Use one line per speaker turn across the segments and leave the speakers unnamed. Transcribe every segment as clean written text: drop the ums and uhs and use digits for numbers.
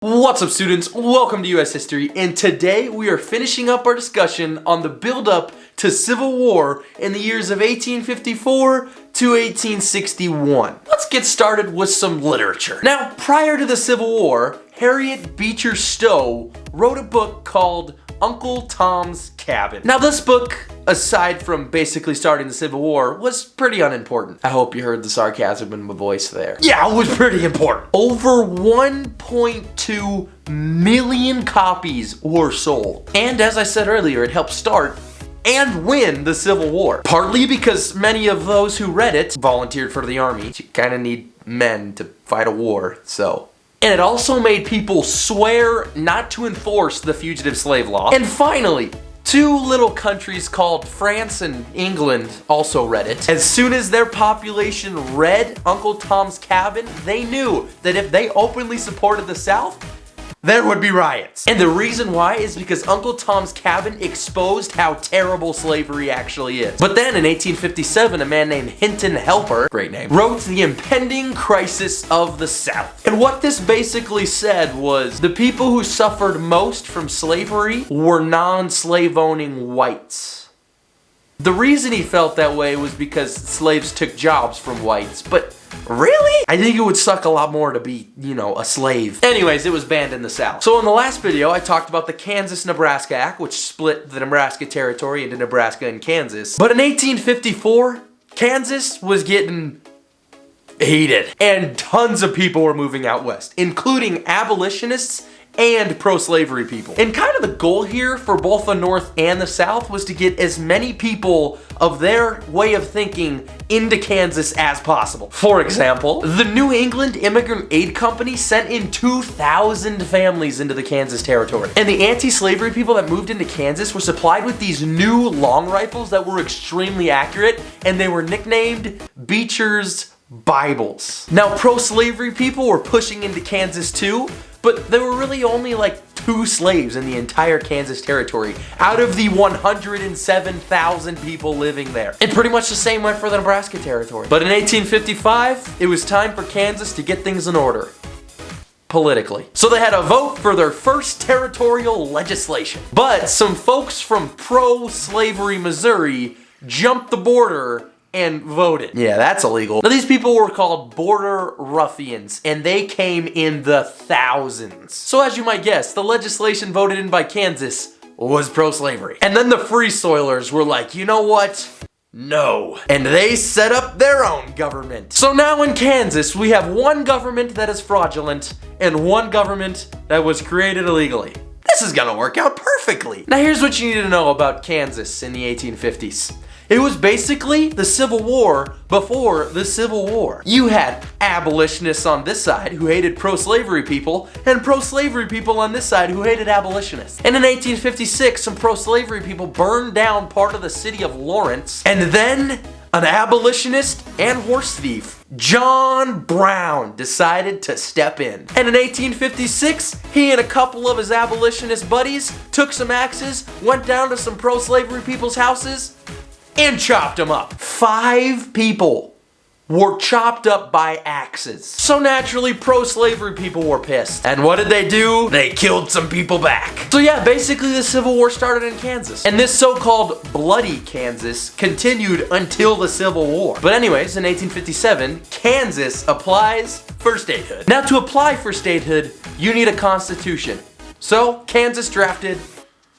What's up, students? Welcome to US History, and today we are finishing up our discussion on the build-up to Civil War in the years of 1854 to 1861. Let's get started with some literature. Now, prior to the Civil War, Harriet Beecher Stowe wrote a book called Uncle Tom's Cabin. Now, this book, aside from basically starting the Civil War, was pretty unimportant. I hope you heard the sarcasm in my voice there. Yeah, it was pretty important. Over 1.2 million copies were sold. And as I said earlier, it helped start and win the Civil War. Partly because many of those who read it volunteered for the army. You kind of need men to fight a war, so. And it also made people swear not to enforce the fugitive slave law. And finally, two little countries called France and England also read it. As soon as their population read Uncle Tom's Cabin, they knew that if they openly supported the South, there would be riots. And the reason why is because Uncle Tom's Cabin exposed how terrible slavery actually is. But then in 1857, a man named Hinton Helper, great name, wrote The Impending Crisis of the South. And what this basically said was the people who suffered most from slavery were non-slave owning whites. The reason he felt that way was because slaves took jobs from whites, but really? I think it would suck a lot more to be, a slave. Anyways, it was banned in the South. So in the last video, I talked about the Kansas-Nebraska Act, which split the Nebraska Territory into Nebraska and Kansas. But in 1854, Kansas was getting heated. And tons of people were moving out west, including abolitionists and pro-slavery people. And kind of the goal here for both the North and the South was to get as many people of their way of thinking into Kansas as possible. For example, the New England Immigrant Aid Company sent in 2,000 families into the Kansas Territory. And the anti-slavery people that moved into Kansas were supplied with these new long rifles that were extremely accurate, and they were nicknamed Beecher's Bibles. Now, pro-slavery people were pushing into Kansas too, but there were really only like 2 slaves in the entire Kansas Territory out of the 107,000 people living there. And pretty much the same went for the Nebraska Territory. But in 1855, it was time for Kansas to get things in order. Politically. So they had a vote for their first territorial legislation. But some folks from pro-slavery Missouri jumped the border and voted. Yeah, that's illegal. Now, these people were called border ruffians, and they came in the thousands. So as you might guess, the legislation voted in by Kansas was pro-slavery. And then the Free Soilers were like, you know what? No. And they set up their own government. So now in Kansas, we have one government that is fraudulent and one government that was created illegally. This is gonna work out perfectly. Now here's what you need to know about Kansas in the 1850s. It was basically the Civil War before the Civil War. You had abolitionists on this side who hated pro-slavery people, and pro-slavery people on this side who hated abolitionists. And in 1856, some pro-slavery people burned down part of the city of Lawrence, and then an abolitionist and horse thief, John Brown, decided to step in. And in 1856, he and a couple of his abolitionist buddies took some axes, went down to some pro-slavery people's houses, and chopped them up. 5 people were chopped up by axes. So naturally, pro-slavery people were pissed. And what did they do? They killed some people back. So yeah, basically the Civil War started in Kansas. And this so-called bloody Kansas continued until the Civil War. But anyways, in 1857, Kansas applies for statehood. Now, to apply for statehood, you need a constitution. So Kansas drafted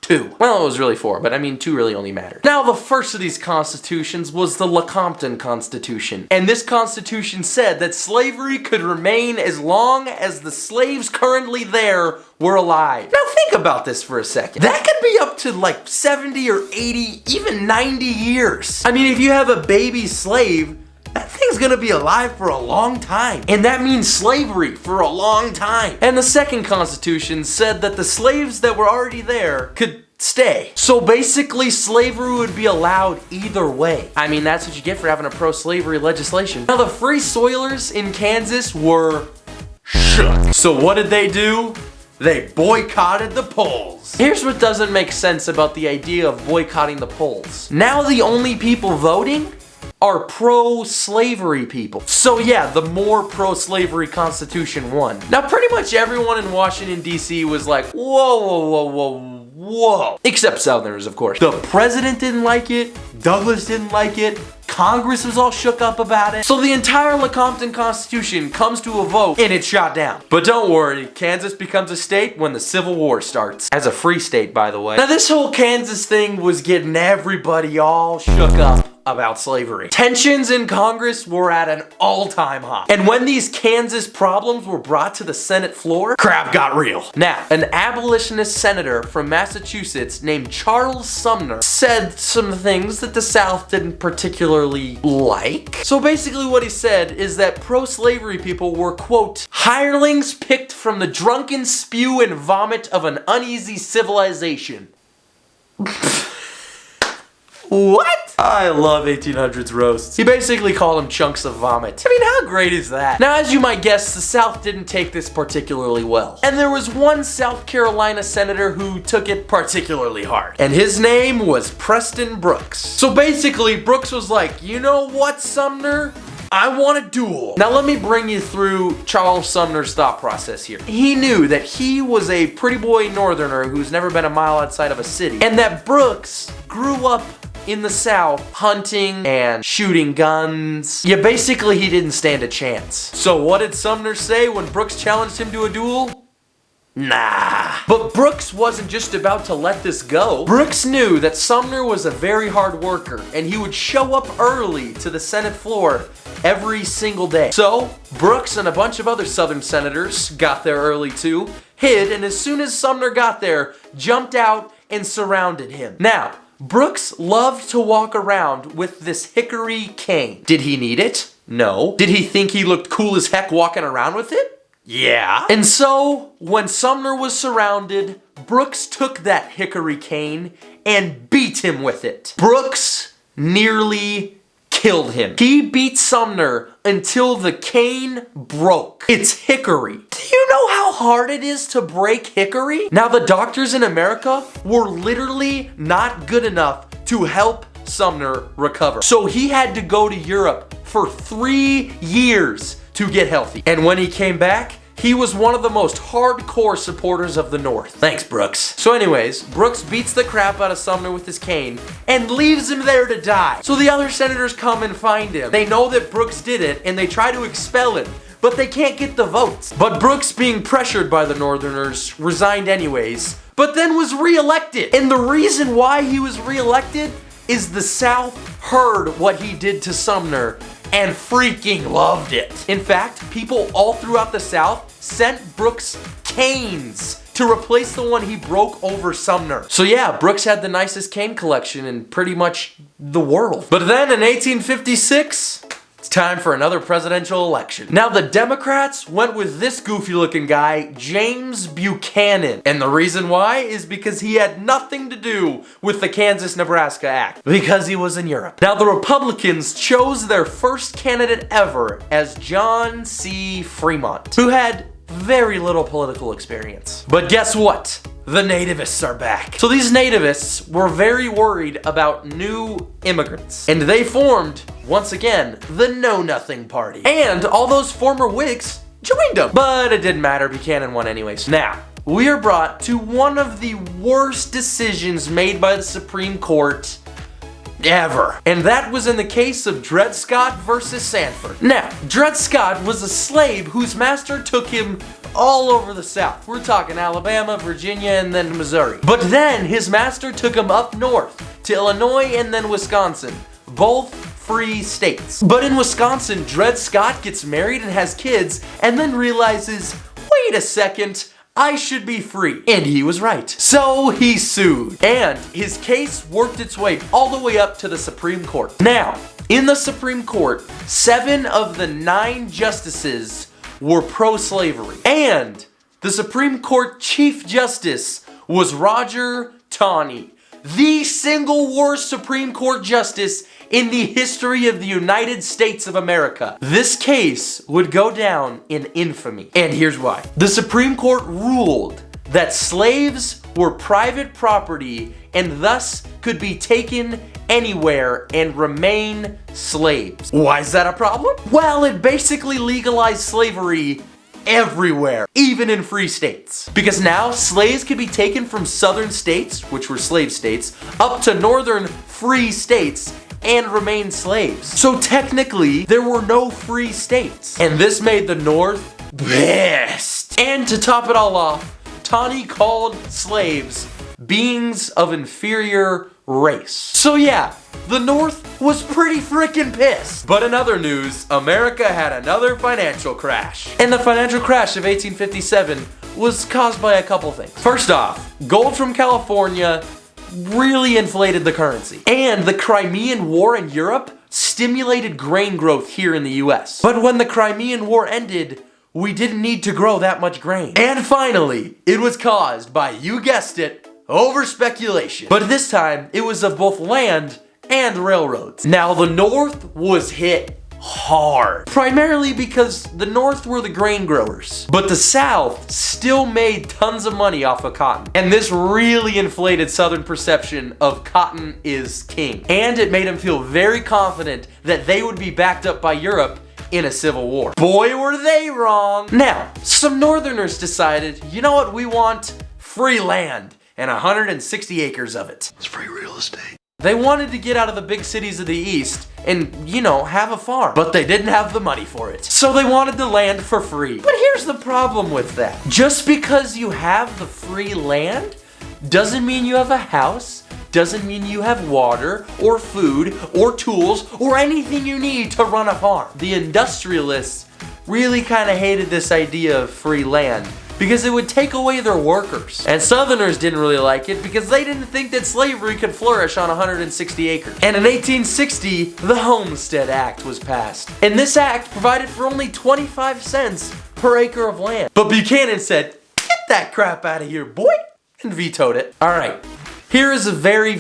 2. Well, it was really 4, but I mean 2 really only mattered. Now, the first of these constitutions was the Lecompton Constitution. And this constitution said that slavery could remain as long as the slaves currently there were alive. Now think about this for a second. That could be up to like 70 or 80, even 90 years. I mean, if you have a baby slave, that thing's gonna be alive for a long time. And that means slavery for a long time. And the second constitution said that the slaves that were already there could stay. So basically, slavery would be allowed either way. I mean, that's what you get for having a pro-slavery legislation. Now, the Free Soilers in Kansas were shook. So what did they do? They boycotted the polls. Here's what doesn't make sense about the idea of boycotting the polls. Now the only people voting are pro-slavery people. So yeah, the more pro-slavery Constitution won. Now pretty much everyone in Washington DC was like, whoa, whoa, whoa, whoa, whoa. Except Southerners, of course. The president didn't like it, Douglas didn't like it, Congress was all shook up about it. So the entire Lecompton Constitution comes to a vote and it's shot down. But don't worry, Kansas becomes a state when the Civil War starts. As a free state, by the way. Now this whole Kansas thing was getting everybody all shook up about slavery. Tensions in Congress were at an all-time high. And when these Kansas problems were brought to the Senate floor, crap got real. Now, an abolitionist senator from Massachusetts named Charles Sumner said some things that the South didn't particularly like. So basically what he said is that pro-slavery people were, quote, hirelings picked from the drunken spew and vomit of an uneasy civilization. What? I love 1800s roasts. He basically called them chunks of vomit. I mean, how great is that? Now, as you might guess, the South didn't take this particularly well. And there was one South Carolina senator who took it particularly hard. And his name was Preston Brooks. So basically, Brooks was like, you know what, Sumner? I want a duel. Now let me bring you through Charles Sumner's thought process here. He knew that he was a pretty boy northerner who's never been a mile outside of a city, and that Brooks grew up in the South hunting and shooting guns. Yeah, basically he didn't stand a chance. So what did Sumner say when Brooks challenged him to a duel? Nah. But Brooks wasn't just about to let this go. Brooks knew that Sumner was a very hard worker and he would show up early to the Senate floor every single day. So Brooks and a bunch of other Southern senators got there early too, hid, and as soon as Sumner got there, jumped out and surrounded him. Now, Brooks loved to walk around with this hickory cane. Did he need it? No. Did he think he looked cool as heck walking around with it? Yeah. And so, when Sumner was surrounded, Brooks took that hickory cane and beat him with it. Brooks nearly killed him. He beat Sumner until the cane broke. It's hickory. Do you know how hard it is to break hickory? Now, the doctors in America were literally not good enough to help Sumner recover. So he had to go to Europe for 3 years to get healthy. And when he came back, he was one of the most hardcore supporters of the North. Thanks, Brooks. So anyways, Brooks beats the crap out of Sumner with his cane and leaves him there to die. So the other senators come and find him. They know that Brooks did it and they try to expel him, but they can't get the votes. But Brooks, being pressured by the Northerners, resigned anyways, but then was re-elected. And the reason why he was re-elected is the South heard what he did to Sumner and freaking loved it. In fact, people all throughout the South sent Brooks canes to replace the one he broke over Sumner. So yeah, Brooks had the nicest cane collection in pretty much the world. But then in 1856, it's time for another presidential election. Now the Democrats went with this goofy looking guy, James Buchanan. And the reason why is because he had nothing to do with the Kansas-Nebraska Act, because he was in Europe. Now the Republicans chose their first candidate ever as John C. Fremont, who had very little political experience. But guess what? The nativists are back. So these nativists were very worried about new immigrants, and they formed, once again, the Know Nothing Party. And all those former Whigs joined them. But it didn't matter, Buchanan won anyways. Now, we are brought to one of the worst decisions made by the Supreme Court ever. And that was in the case of Dred Scott versus Sanford. Now, Dred Scott was a slave whose master took him all over the South. We're talking Alabama, Virginia, and then Missouri. But then his master took him up north to Illinois and then Wisconsin, both free states. But in Wisconsin, Dred Scott gets married and has kids and then realizes, wait a second, I should be free. And he was right. So he sued. And his case worked its way all the way up to the Supreme Court. Now, in the Supreme Court, 7 of the 9 justices were pro-slavery. And the Supreme Court Chief Justice was Roger Taney, the single worst Supreme Court justice in the history of the United States of America. This case would go down in infamy. And here's why. The Supreme Court ruled that slaves were private property and thus could be taken anywhere and remain slaves. Why is that a problem? Well, it basically legalized slavery everywhere, even in free states. Because now slaves could be taken from southern states, which were slave states, up to northern free states and remain slaves. So technically, there were no free states. And this made the North pissed. And to top it all off, Tawney called slaves beings of inferior race. So yeah, the North was pretty freaking pissed. But in other news, America had another financial crash. And the financial crash of 1857 was caused by a couple things. First off, gold from California really inflated the currency. And the Crimean War in Europe stimulated grain growth here in the US. But when the Crimean War ended, we didn't need to grow that much grain. And finally, it was caused by, you guessed it, over speculation. But this time, it was of both land and railroads. Now, the North was hit hard, primarily because the North were the grain growers, but the South still made tons of money off of cotton. And this really inflated Southern perception of cotton is king. And it made them feel very confident that they would be backed up by Europe in a civil war. Boy, were they wrong. Now, some Northerners decided, you know what we want? Free land. And 160 acres of it.
It's free real estate.
They wanted to get out of the big cities of the East and, you know, have a farm. But they didn't have the money for it. So they wanted the land for free. But here's the problem with that. Just because you have the free land doesn't mean you have a house, doesn't mean you have water, or food, or tools, or anything you need to run a farm. The industrialists really kind of hated this idea of free land because it would take away their workers. And Southerners didn't really like it because they didn't think that slavery could flourish on 160 acres. And in 1860, the Homestead Act was passed. And this act provided for only 25 cents per acre of land. But Buchanan said, "Get that crap out of here, boy," and vetoed it. All right. Here is a very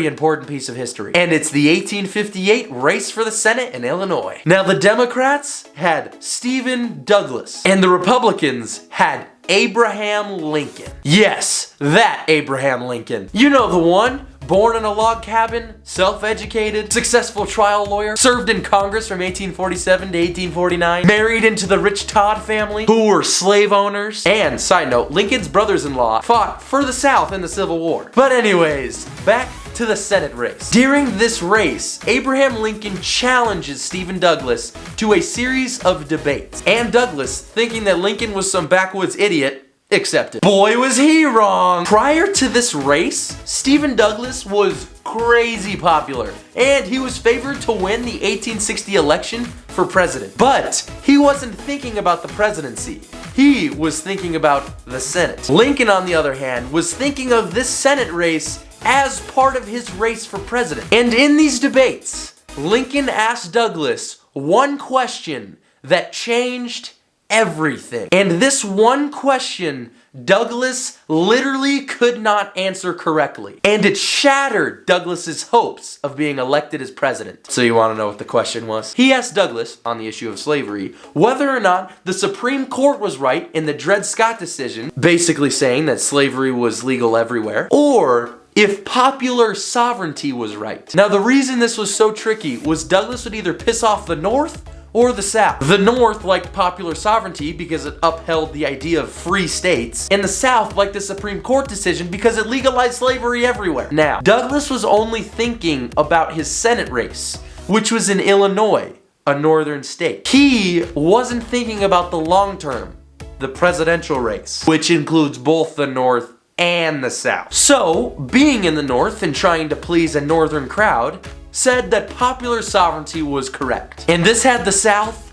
important piece of history. And it's the 1858 race for the Senate in Illinois. Now, the Democrats had Stephen Douglas, and the Republicans had Abraham Lincoln. Yes, that Abraham Lincoln. You know the one. Born in a log cabin, self-educated, successful trial lawyer, served in Congress from 1847 to 1849, married into the rich Todd family, who were slave owners, and, side note, Lincoln's brothers-in-law fought for the South in the Civil War. But anyways, back to the Senate race. During this race, Abraham Lincoln challenges Stephen Douglas to a series of debates. And Douglas, thinking that Lincoln was some backwoods idiot, accepted. Boy, was he wrong! Prior to this race, Stephen Douglas was crazy popular, and he was favored to win the 1860 election for president. But he wasn't thinking about the presidency. He was thinking about the Senate. Lincoln, on the other hand, was thinking of this Senate race as part of his race for president. And in these debates, Lincoln asked Douglas one question that changed everything. And this one question, Douglas literally could not answer correctly. And it shattered Douglas's hopes of being elected as president. So you want to know what the question was? He asked Douglas, on the issue of slavery, whether or not the Supreme Court was right in the Dred Scott decision, basically saying that slavery was legal everywhere, or if popular sovereignty was right. Now, the reason this was so tricky was Douglas would either piss off the North or the South. The North liked popular sovereignty because it upheld the idea of free states, and the South liked the Supreme Court decision because it legalized slavery everywhere. Now, Douglas was only thinking about his Senate race, which was in Illinois, a northern state. He wasn't thinking about the long term, the presidential race, which includes both the North and the South. So, being in the North and trying to please a northern crowd, said that popular sovereignty was correct. And this had the South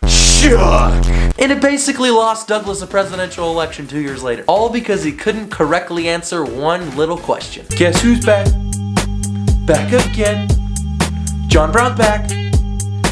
shook. And it basically lost Douglas a presidential election 2 years later. All because he couldn't correctly answer one little question. Guess who's back? Back again. John Brown's back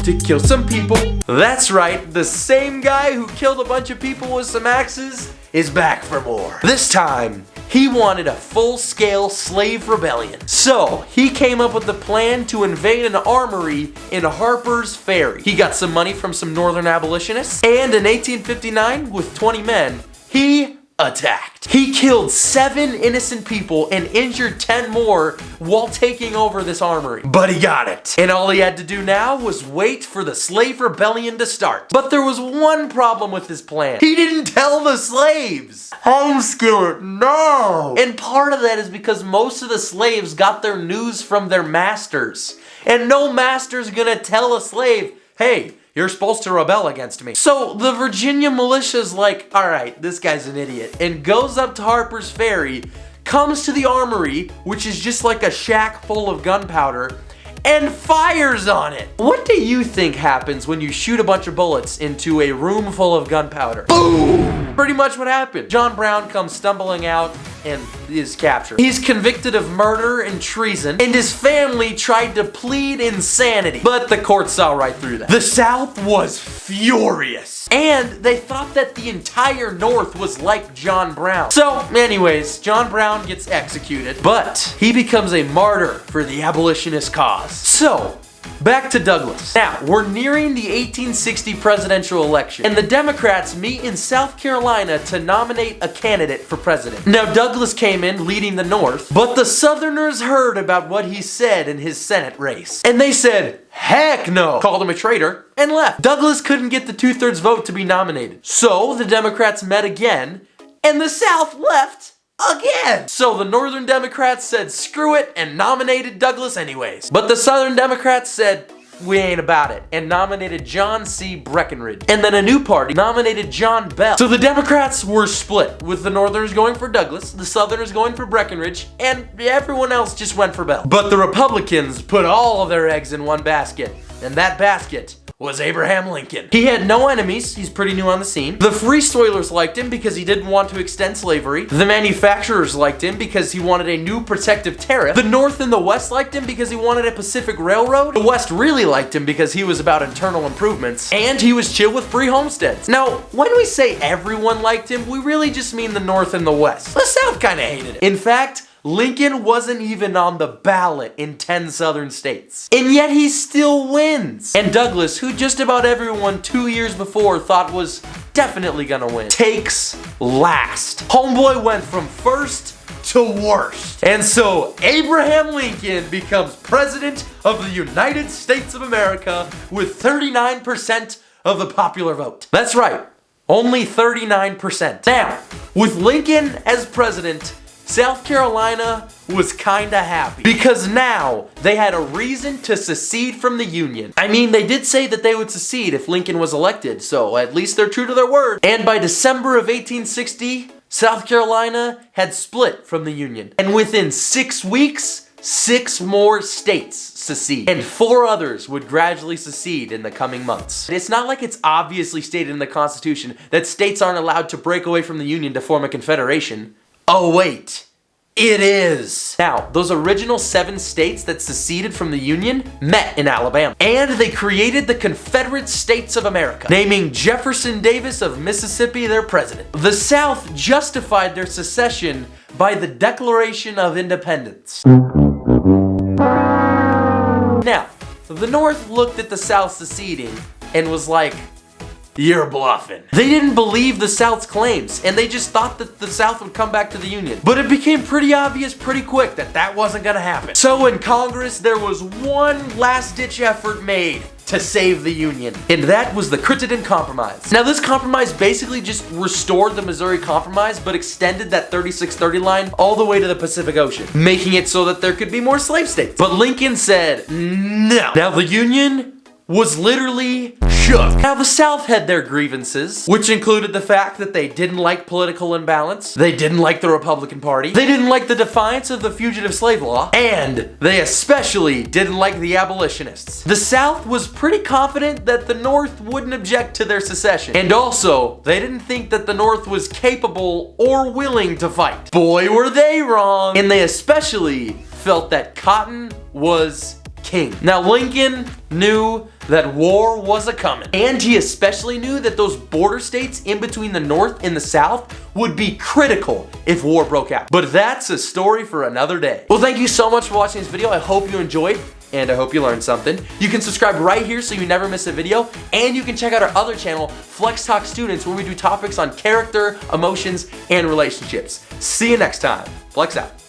to kill some people. That's right, the same guy who killed a bunch of people with some axes is back for more. This time, he wanted a full-scale slave rebellion. So, he came up with the plan to invade an armory in Harper's Ferry. He got some money from some northern abolitionists, and in 1859, with 20 men, he attacked. He killed 7 innocent people and injured 10 more while taking over this armory. But he got it. And all he had to do now was wait for the slave rebellion to start. But there was one problem with his plan. He didn't tell the slaves. I'm scared, no. And part of that is because most of the slaves got their news from their masters. And no master's gonna tell a slave, hey, you're supposed to rebel against me. So the Virginia militia's like, all right, this guy's an idiot, and goes up to Harper's Ferry, comes to the armory, which is just like a shack full of gunpowder, and fires on it. What do you think happens when you shoot a bunch of bullets into a room full of gunpowder? Boom! Pretty much what happened. John Brown comes stumbling out and is captured. He's convicted of murder and treason, and his family tried to plead insanity, but the court saw right through that. The South was furious, and they thought that the entire North was like John Brown. So anyways, John Brown gets executed, but he becomes a martyr for the abolitionist cause. So back to Douglas. Now, we're nearing the 1860 presidential election, and the Democrats meet in South Carolina to nominate a candidate for president. Now, Douglas came in leading the North, but the Southerners heard about what he said in his Senate race, and they said, heck no, called him a traitor, and left. Douglas couldn't get the 2/3 vote to be nominated. So the Democrats met again, and the South left again. So the Northern Democrats said screw it and nominated Douglas anyways. But the Southern Democrats said we ain't about it and nominated John C. Breckinridge. And then a new party nominated John Bell. So the Democrats were split, with the Northerners going for Douglas, the Southerners going for Breckinridge, and everyone else just went for Bell. But the Republicans put all of their eggs in one basket, and that basket was Abraham Lincoln. He had no enemies, he's pretty new on the scene. The Free Soilers liked him because he didn't want to extend slavery. The manufacturers liked him because he wanted a new protective tariff. The North and the West liked him because he wanted a Pacific Railroad. The West really liked him because he was about internal improvements. And he was chill with free homesteads. Now, when we say everyone liked him, we really just mean the North and the West. The South kinda hated him. In fact, Lincoln wasn't even on the ballot in 10 southern states. And yet he still wins. And Douglas, who just about everyone 2 years before thought was definitely gonna win, takes last. Homeboy went from first to worst. And so Abraham Lincoln becomes president of the United States of America with 39% of the popular vote. That's right, only 39%. Now, with Lincoln as president, South Carolina was kinda happy because now they had a reason to secede from the Union. I mean, they did say that they would secede if Lincoln was elected, so at least they're true to their word. And by December of 1860, South Carolina had split from the Union. And within 6 weeks, 6 more states secede, and 4 others would gradually secede in the coming months. It's not like it's obviously stated in the Constitution that states aren't allowed to break away from the Union to form a confederation. Oh wait, it is. Now, those original 7 states that seceded from the Union met in Alabama, and they created the Confederate States of America, naming Jefferson Davis of Mississippi their president. The South justified their secession by the Declaration of Independence. Now, the North looked at the South seceding and was like, you're bluffing. They didn't believe the South's claims, and they just thought that the South would come back to the Union. But it became pretty obvious pretty quick that that wasn't gonna happen. So in Congress, there was one last-ditch effort made to save the Union, and that was the Crittenden Compromise. Now, this compromise basically just restored the Missouri Compromise, but extended that 3630 line all the way to the Pacific Ocean, making it so that there could be more slave states. But Lincoln said, no. Now, the Union was literally shook. Now, the South had their grievances, which included the fact that they didn't like political imbalance, they didn't like the Republican Party, they didn't like the defiance of the fugitive slave law, and they especially didn't like the abolitionists. The South was pretty confident that the North wouldn't object to their secession, and also, they didn't think that the North was capable or willing to fight. Boy, were they wrong! And they especially felt that cotton was king. Now, Lincoln knew that war was a-coming, and he especially knew that those border states in between the North and the South would be critical if war broke out. But that's a story for another day. Well, thank you so much for watching this video. I hope you enjoyed. and I hope you learned something. You can subscribe right here so you never miss a video, and you can check out our other channel, FlexTalk Students, where we do topics on character, emotions, and relationships. See you next time. Flex out.